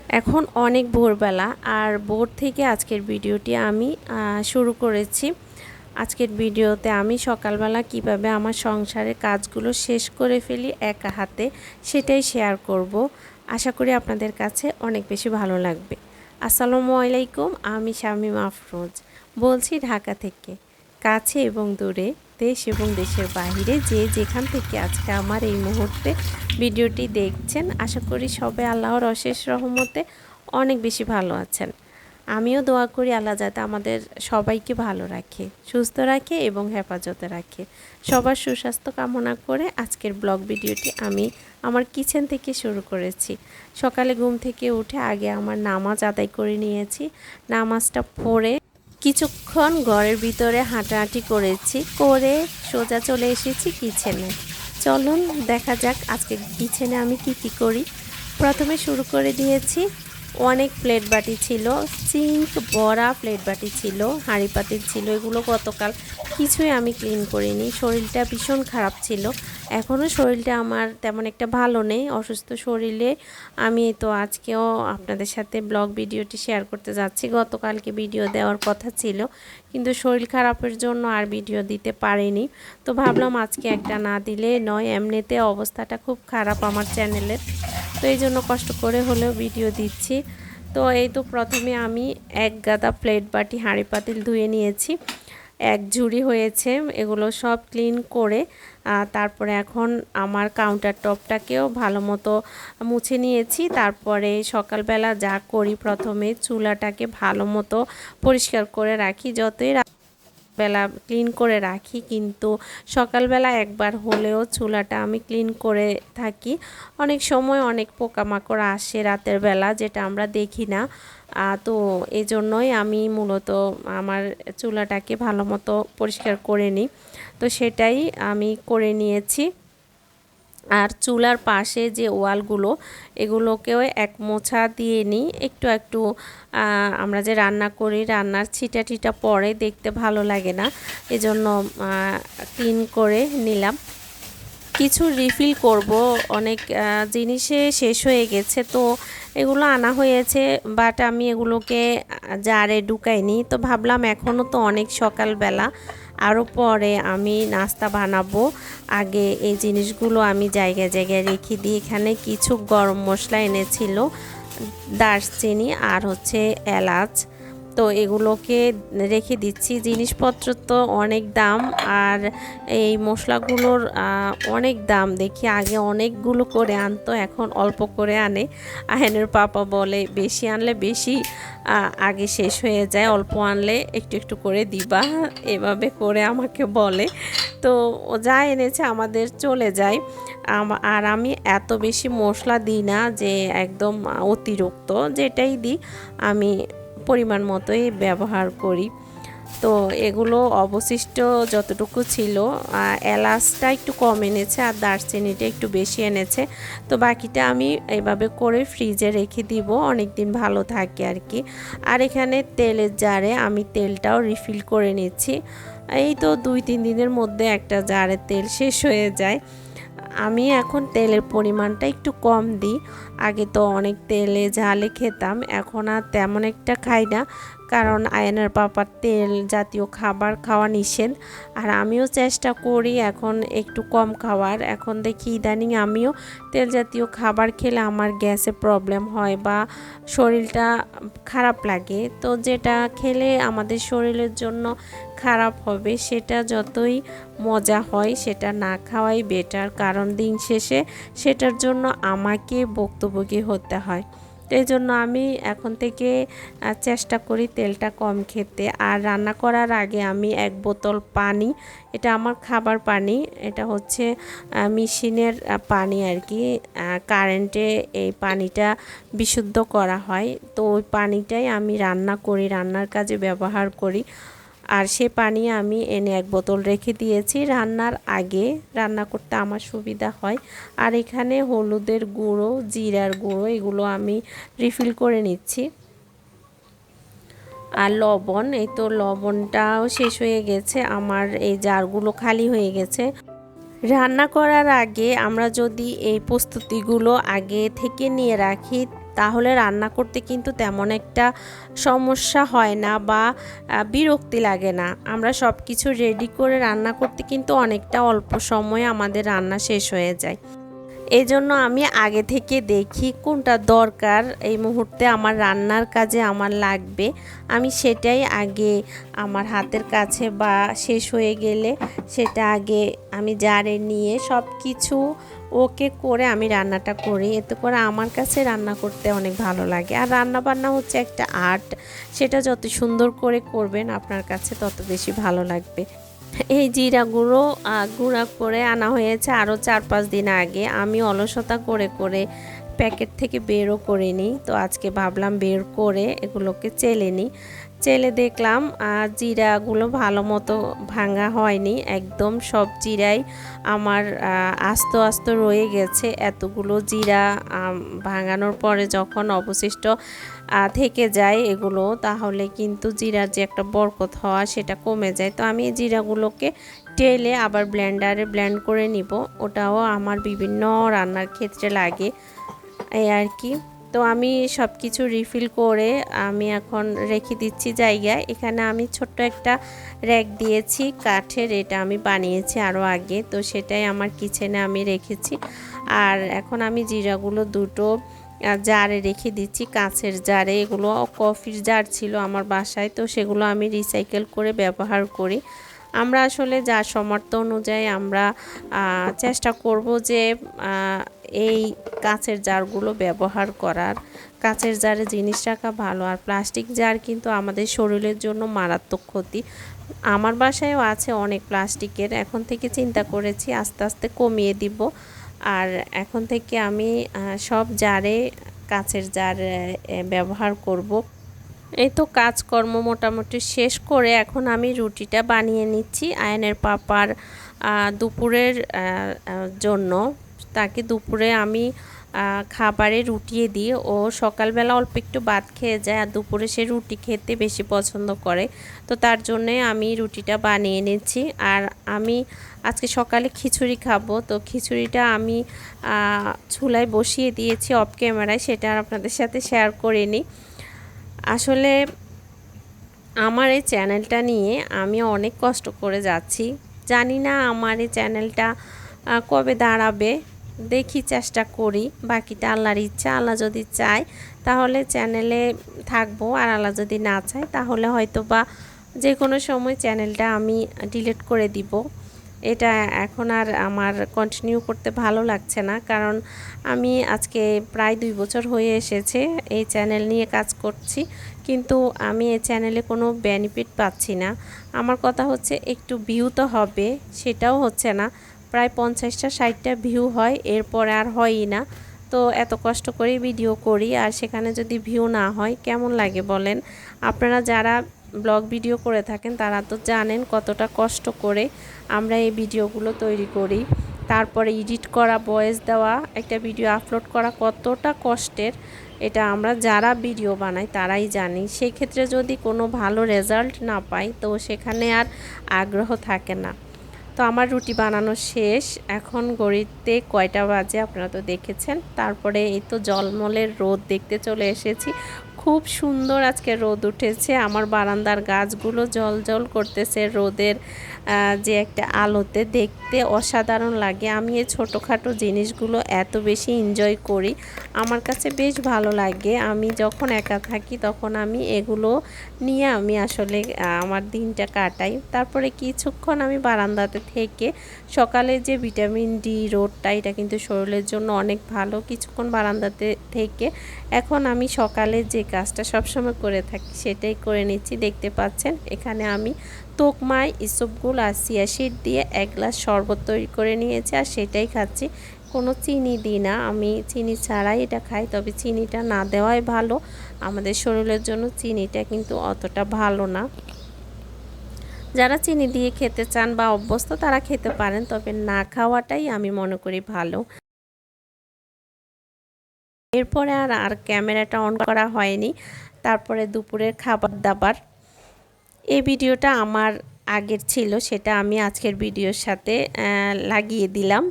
এখন অনেক ভোরবেলা আর ভোর থেকে আজকের ভিডিওটি আমি শুরু করেছি। আজকের ভিডিওতে আমি সকালবেলা কিভাবে আমার সংসারের কাজগুলো শেষ করে ফেলি একা হাতে সেটাই শেয়ার করব। আশা করি আপনাদের কাছে অনেক বেশি ভালো লাগবে। আসসালামু আলাইকুম, আমি শামীম আফরোজ বলছি ঢাকা থেকে। কাছে এবং দূরে, দেশ এবং দেশের বাইরে যে যেখান থেকে আজকে আমার এই মুহূর্তে ভিডিওটি দেখছেন, আশা করি সবাই আল্লাহর অশেষ রহমতে অনেক বেশি ভালো আছেন। আমিও দোয়া করি আল্লাহ যাতে আমাদের সবাইকে ভালো রাখে, সুস্থ রাখে এবং হেফাজতে রাখে। সবার সুস্বাস্থ্য কামনা করে আজকের ব্লগ ভিডিওটি আমি আমার কিচেন থেকে শুরু করেছি। সকালে ঘুম থেকে উঠে আগে আমার নামাজ আদায় করে নিয়েছি। নামাজটা পড়ে কিছুক্ষণ ঘরের ভিতরে হাঁটাহাঁটি করেছি, করে সোজা চলে এসেছি কিচেনে। চলুন দেখা যাক আজকে কিচেনে আমি কি করি। প্রথমে শুরু করে দিয়েছি, অনেক প্লেট বাটি ছিল, সিঙ্ক ভরা প্লেট বাটি ছিল, হাঁড়ি পাতিল ছিল, এগুলো গতকাল কিছুই আমি ক্লিন করিনি। শরীরটা ভীষণ খারাপ ছিল, এখনও শরীরটা আমার তেমন একটা ভালো নেই। অসুস্থ শরীরে আমি তো আজকেও আপনাদের সাথে ব্লগ ভিডিওটি শেয়ার করতে যাচ্ছি। গতকালকে ভিডিও দেওয়ার কথা ছিল, কিন্তু শরীর খারাপের জন্য আর ভিডিও দিতে পারিনি। তো ভাবলাম আজকে একটা না দিলে নয়, এমনিতে অবস্থাটা খুব খারাপ আমার চ্যানেলের, তো এই জন্য কষ্ট করে হলেও ভিডিও দিচ্ছি। তো এই তো প্রথমে আমি এক গাদা প্লেট বাটি হাঁড়ি পাতিল ধুয়ে নিয়েছি, এক ঝুড়ি হয়েছে। এগুলো সব ক্লিন করে তারপরে এখন আমার কাউন্টার টপটাকেও ভালো মতো মুছে নিয়েছি। তারপরে সকালবেলা যা করি, প্রথমে চুলাটাকে ভালো মতো পরিষ্কার করে রাখি। যতই বেলা ক্লিন করে রাখি, কিন্তু সকালবেলা একবার হলেও চুলাটা আমি ক্লিন করে থাকি। অনেক সময় অনেক পোকামাকড় আসে রাতের বেলা, যেটা আমরা দেখি না। তো এই জন্যই আমি মূলত আমার চুলাটাকে ভালো মতো পরিষ্কার করে নিই। তো সেটাই আমি করে নিয়েছি। আর চুলার পাশে যে ওয়ালগুলো, এগুলোকেও এক মোছা দিয়ে নিই। একটু একটু আমরা যে রান্না করি, রান্নার ছিটা টিটা পরে দেখতে ভালো লাগে না, এজন্য ক্লিন করে নিলাম। কিছু রিফিল করব, অনেক জিনিসে শেষ হয়ে গেছে, তো এগুলো আনা হয়েছে, বাট আমি এগুলোকে জারে ঢুকাইনি। তো ভাবলাম এখনও তো অনেক সকালবেলা, আরও পরে আমি নাস্তা বানাবো, আগে এই জিনিসগুলো আমি জায়গায় জায়গায় রেখে দিই। এখানে কিছু গরম মশলা এনেছিল, দারচিনি আর হচ্ছে এলাচ, তো এগুলোকে রেখে দিচ্ছি। জিনিসপত্র তো অনেক দাম, আর এই মশলাগুলোর অনেক দাম। দেখি আগে অনেকগুলো করে আনতো, এখন অল্প করে আনে। আহেনের পাপা বলে বেশি আনলে বেশি আগে শেষ হয়ে যায়, অল্প আনলে একটু একটু করে দিবা, এভাবে করে আমাকে বলে। তো ও যা এনেছে আমাদের চলে যায়। আর আমি এত বেশি মশলা দিই না যে একদম অতিরিক্ত, যেটাই দিই আমি পরিমাণ মতোই ব্যবহার করি। তো এগুলো অবশিষ্ট যতটুকু ছিল, এলাচটা একটু কম এনেছে আর দারচিনিটা একটু বেশি এনেছে। তো বাকিটা আমি এইভাবে করে ফ্রিজে রেখে দিব, অনেক দিন ভালো থাকে আর কি। আর এখানে তেলের জারে আমি তেলটাও রিফিল করে নিচ্ছি। এই তো 2-3 দিনের মধ্যে একটা জারে তেল শেষ হয়ে যায়। আমি এখন তেলের পরিমাণটা একটু কম দিই। আগে তো অনেক তেলে ঝালে খেতাম, এখন আর তেমন একটা খাই না, কারণ আয়নের পাপার তেল জাতীয় খাবার খাওয়া নিষেধ। আর আমিও চেষ্টা করি এখন একটু কম খাওয়ার। এখন দেখি ইদানিং আমিও তেল জাতীয় খাবার খেলে আমার গ্যাসে প্রবলেম হয় বা শরীরটা খারাপ লাগে। তো যেটা খেলে আমাদের শরীরের জন্য খারাপ হবে, সেটা যতই মজা হয় সেটা না খাওয়াই বেটার, কারণ দিন শেষে সেটার জন্য আমাকে ভুক্তভোগী হতে হয়। তো এই জন্য আমি এখন থেকে চেষ্টা করি তেলটা কম খেতে। আর রান্না করার আগে আমি 1 বোতল পানি, এটা আমার খাবার পানি, এটা হচ্ছে মেশিনের পানি আর কি, কারেন্টে এই পানিটা বিশুদ্ধ করা হয়। তো ওই পানিটাই আমি রান্না করি, রান্নার কাজে ব্যবহার করি। আর সে পানি আমি এনে 1 বোতল রেখে দিয়েছি, রান্নার আগে রান্না করতে আমার সুবিধা হয়। আর এখানে হলুদের গুঁড়ো, জিরার গুঁড়ো, এগুলো আমি রিফিল করে নিচ্ছি। আর লবণ, এই তো লবণটাও শেষ হয়ে গেছে, আমার এই জারগুলো খালি হয়ে গেছে। রান্না করার আগে আমরা যদি এই প্রস্তুতিগুলো আগে থেকে নিয়ে রাখি, তাহলে রান্না করতে কিন্তু তেমন একটা সমস্যা হয় না বা বিরক্তি লাগে না। আমরা সব কিছু রেডি করে রান্না করতে কিন্তু অনেকটা অল্প সময়ে আমাদের রান্না শেষ হয়ে যায়। এই জন্য আমি আগে থেকে দেখি কোনটা দরকার এই মুহূর্তে আমার রান্নার কাজে আমার লাগবে, আমি সেটাই আগে আমার হাতের কাছে বা শেষ হয়ে গেলে সেটা আগে আমি জারে নিয়ে সব কিছু ওকে করে আমি রান্নাটা করি। এতে করে আমার কাছে রান্না করতে অনেক ভালো লাগে। আর রান্না বান্না হচ্ছে একটা আর্ট, সেটা যত সুন্দর করে করবেন আপনার কাছে তত বেশি ভালো লাগবে। এই জিরা গুঁড়ো গুঁড়া করে আনা হয়েছে আরও 4-5 দিন আগে। আমি অলসতা করে করে প্যাকেট থেকে বেরও করিনি, তো আজকে ভাবলাম বের করে এগুলোকে চেলে নিই। চেলে দেখলাম জিরাগুলো ভালো মতো ভাঙা হয়নি, একদম সব জিরাই আমার আস্ত আস্ত রয়ে গেছে। এতগুলো জিরা ভাঙানোর পরে যখন অবশিষ্ট থেকে যায় এগুলো, তাহলে কিন্তু জিরার যে একটা বরকত হওয়া সেটা কমে যায়। তো আমি এই জিরাগুলোকে টেলে আবার ব্লেন্ডারে ব্লেন্ড করে নিব, ওটাও আমার বিভিন্ন রান্নার ক্ষেত্রে লাগে এই আর কি। তো আমি সব কিছু রিফিল করে আমি এখন রেখে দিচ্ছি জায়গায়। এখানে আমি ছোট্ট একটা র্যাক দিয়েছি কাঠের, এটা আমি বানিয়েছি আরও আগে, তো সেটাই আমার কিচেনে আমি রেখেছি। আর এখন আমি জিরাগুলো দুটো জারে রেখে দিচ্ছি, কাঁচের জারে। এগুলো কফির জার ছিল আমার বাসায়, তো সেগুলো আমি রিসাইকেল করে ব্যবহার করি। আমরা আসলে যার সামর্থ্য অনুযায়ী আমরা চেষ্টা করব যে এই কাঁচের জারগুলো ব্যবহার করার। কাঁচের জারে জিনিস রাখা ভালো, আর প্লাস্টিক জার কিন্তু আমাদের শরীরের জন্য মারাত্মক ক্ষতি। আমার বাসায়ও আছে অনেক প্লাস্টিকের, এখন থেকে চিন্তা করেছি আস্তে আস্তে কমিয়ে দিব। আর এখন থেকে আমি সব জারে কাঁচের জার ব্যবহার করব। এই তো কাজকর্ম মোটামুটি শেষ করে এখন আমি রুটিটা বানিয়ে নিচ্ছি আয়নের পাপার দুপুরের জন্য। তাকে দুপুরে আমি খাবারে রুটিয়ে দিই, ও সকালবেলা অল্প একটু ভাত খেয়ে যায় আর দুপুরে সে রুটি খেতে বেশি পছন্দ করে, তো তার জন্যে আমি রুটিটা বানিয়ে নিচ্ছি। আর আমি আজকে সকালে খিচুড়ি খাবো, তো খিচুড়িটা আমি চুলায় বসিয়ে দিয়েছি অফ ক্যামেরায়, সেটা আর আপনাদের সাথে শেয়ার করিনি। আসলে আমার এই চ্যানেলটা নিয়ে আমি অনেক কষ্ট করে যাচ্ছি, জানি না আমার এই চ্যানেলটা কবে দাঁড়াবে। দেখি, চেষ্টা করি, বাকিটা আল্লাহর ইচ্ছা। আল্লাহ যদি চায় তাহলে চ্যানেলে থাকবো, আর আল্লাহ যদি না চায় তাহলে হয়তো বা যে কোনো সময় চ্যানেলটা আমি ডিলিট করে দিব। এটা এখন আর আমার কন্টিনিউ করতে ভালো লাগছে না, কারণ আমি আজকে প্রায় 2 বছর হয়ে এসেছে এই চ্যানেল নিয়ে কাজ করছি, কিন্তু আমি এই চ্যানেলে কোনো বেনিফিট পাচ্ছি না। আমার কথা হচ্ছে একটু ভিউ তো হবে, সেটাও হচ্ছে না। প্রায় 50টা 60টা ভিউ হয়, এরপরে আর হয়ই না। তো এত কষ্ট করে ভিডিও করি আর সেখানে যদি ভিউ না হয় কেমন লাগে বলেন? আপনারা যারা ব্লগ ভিডিও করে থাকেন তারা তো জানেন কতটা কষ্ট করে আমরা এই ভিডিওগুলো তৈরি করি। তারপরে এডিট করা, ভয়েস দেওয়া, একটা ভিডিও আপলোড করা কতটা কষ্টের, এটা আমরা যারা ভিডিও বানাই তারাই জানি। সেই ক্ষেত্রে যদি কোনো ভালো রেজাল্ট না পাই তো সেখানে আর আগ্রহ থাকে না। তো আমার রুটি বানানো শেষ, এখন ঘড়িতে কয়টা বাজে আপনারা তো দেখেছেন। তারপরে এই তো জলমলের রোদ দেখতে চলে এসেছি, খুব সুন্দর আজকে রোদ উঠেছে। আমার বারান্দার গাছগুলো জল করতেছে রোদের যে একটা আলোতে, দেখতে অসাধারণ লাগে। আমি এই ছোটোখাটো জিনিসগুলো এত বেশি এনজয় করি, আমার কাছে বেশ ভালো লাগে। আমি যখন একা থাকি তখন আমি এগুলো নিয়ে আমি আসলে আমার দিনটা কাটাই। তারপরে কিছুক্ষণ আমি বারান্দাতে থেকে সকালে যে ভিটামিন ডি রোদটা, এটা কিন্তু শরীরের জন্য অনেক ভালো। কিছুক্ষণ বারান্দাতে থেকে এখন আমি সকালে যে কাজটা সবসময় করে থাকি সেটাই করে নিচ্ছি। দেখতে পাচ্ছেন এখানে আমি তোকমাই, ইসবগুল আর চিয়া সিড দিয়ে 1 গ্লাস শরবত তৈরি করে নিয়েছি, আর সেটাই খাচ্ছি। কোনো চিনি দিই না, আমি চিনি ছাড়াই এটা খাই, তবে চিনিটা না দেওয়াই ভালো। আমাদের শরীরের জন্য চিনিটা কিন্তু অতটা ভালো না। যারা চিনি দিয়ে খেতে চান বা অভ্যস্ত তারা খেতে পারেন, তবে না খাওয়াটাই আমি মনে করি ভালো। এরপরে আর ক্যামেরাটা অন করা হয়নি। তারপরে দুপুরের খাবার দাবার, এই ভিডিওটা আমার আগের ছিল, সেটা আমি আজকের ভিডিওর সাথে লাগিয়ে দিলাম।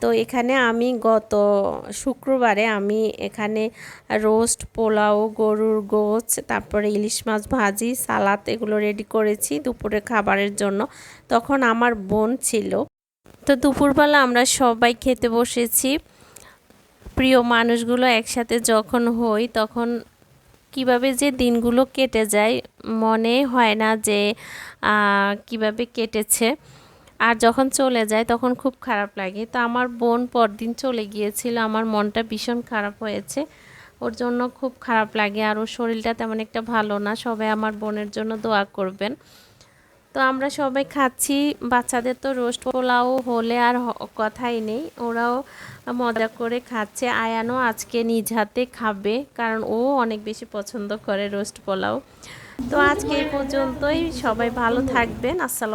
তো এখানে আমি গত শুক্রবারে আমি এখানে রোস্ট, পোলাও, গরুর গোছ, তারপরে ইলিশ মাছ ভাজি, সালাদ এগুলো রেডি করেছি দুপুরে খাবারের জন্য। তখন আমার বোন ছিল। তো দুপুরবেলা আমরা সবাই খেতে বসেছি। প্রিয় মানুষগুলো একসাথে যখন হই তখন কিভাবে যে দিনগুলো কেটে যায় মনে হয় না যে কিভাবে কেটেছে। আর যখন চলে যায় তখন খুব খারাপ লাগে। তো আমার বোন পরদিন চলে গিয়েছিল, আমার মনটা ভীষণ খারাপ হয়েছে, ওর জন্য খুব খারাপ লাগে। আর ওর শরীরটা তেমন একটা ভালো না, সবাই আমার বোনের জন্য দোয়া করবেন। তো আমরা সবাই খাচ্ছি, বাচ্চাদের তো রোস্ট পোলাও হলে আর কথাই নেই, ওরাও মজা করে খাচ্ছে। আয়ানও আজকে নিজ হাতে খাবে, কারণ ও অনেক বেশি পছন্দ করে রোস্ট পোলাও। তো আজকে এই পর্যন্তই, সবাই ভালো থাকবেন। আসসালাম।